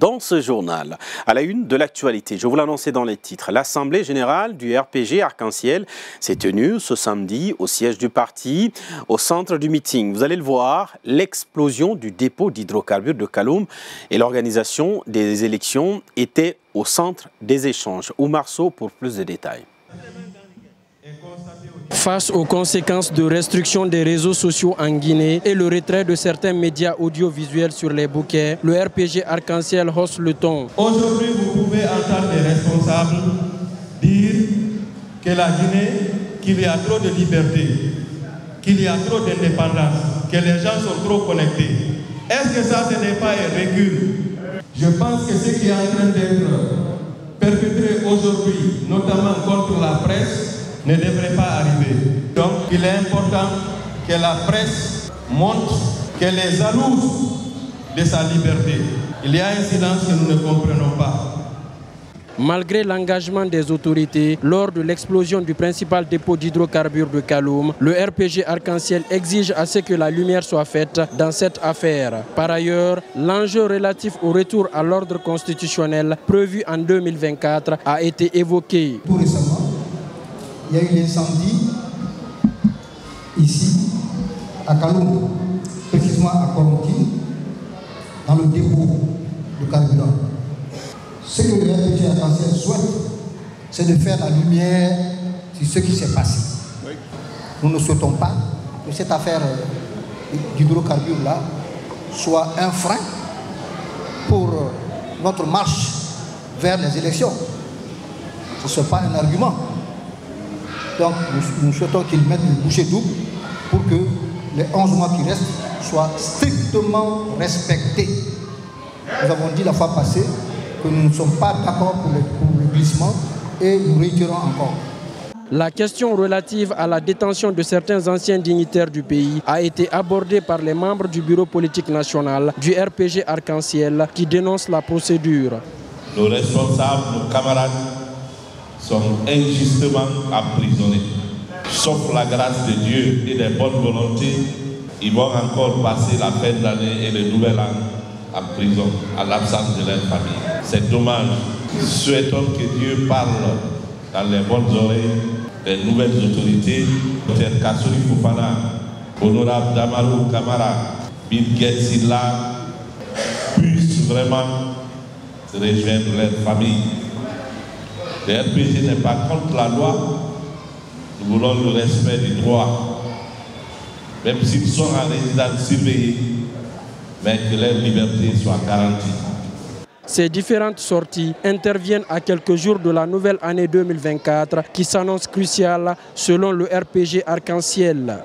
dans ce journal. À la une de l'actualité, je vous l'annonçais dans les titres, l'Assemblée générale du RPG Arc-en-Ciel s'est tenue ce samedi au siège du parti, au centre du meeting. Vous allez le voir, l'explosion du dépôt d'hydrocarbures de Kaloum et l'organisation des élections étaient au centre des échanges. Oumar Sow pour plus de détails. Face aux conséquences de restriction des réseaux sociaux en Guinée et le retrait de certains médias audiovisuels sur les bouquets, le RPG Arc-en-Ciel hausse le ton. Aujourd'hui, vous pouvez entendre des responsables dire que la Guinée, qu'il y a trop de liberté, qu'il y a trop d'indépendance, que les gens sont trop connectés. Est-ce que ça, ce n'est pas un recul? Je pense que ce qui est en train d'être perpétré aujourd'hui, notamment contre la presse, ne devrait pas arriver. Donc, il est important que la presse montre qu'elle est jalouse de sa liberté. Il y a un silence que nous ne comprenons pas. Malgré l'engagement des autorités, lors de l'explosion du principal dépôt d'hydrocarbures de Kaloum, le RPG Arc-en-Ciel exige à ce que la lumière soit faite dans cette affaire. Par ailleurs, l'enjeu relatif au retour à l'ordre constitutionnel prévu en 2024 a été évoqué. Tout récemment, il y a eu l'incendie ici, à Kaloum, précisément à Korontine, dans le dépôt de carburant. Ce que le RPG Arc-en-Ciel souhaite, c'est de faire la lumière sur ce qui s'est passé. Oui. Nous ne souhaitons pas que cette affaire d'hydrocarbures-là soit un frein pour notre marche vers les élections. Ce n'est pas un argument. Donc nous souhaitons qu'ils mettent le bouchée double pour que les 11 mois qui restent soient strictement respectés. Nous avons dit la fois passée que nous ne sommes pas d'accord pour le glissement et nous réitérons encore. La question relative à la détention de certains anciens dignitaires du pays a été abordée par les membres du bureau politique national du RPG Arc-en-Ciel qui dénoncent la procédure. Nos responsables, nos camarades sont injustement emprisonnés. Sauf la grâce de Dieu et des bonnes volontés, ils vont encore passer la fin d'année et le nouvel an en prison, à l'absence de leur famille. C'est dommage. Souhaitons que Dieu parle dans les bonnes oreilles des nouvelles autorités. Dr Kassouri Fofana, honorable Damarou Kamara, Bill Silla, puissent vraiment se rejoindre leur famille. Le RPG n'est pas contre la loi, nous voulons le respect du droit, même s'ils sont en résidence surveillée, mais que leur liberté soit garantie. Ces différentes sorties interviennent à quelques jours de la nouvelle année 2024 qui s'annonce cruciale selon le RPG Arc-en-Ciel.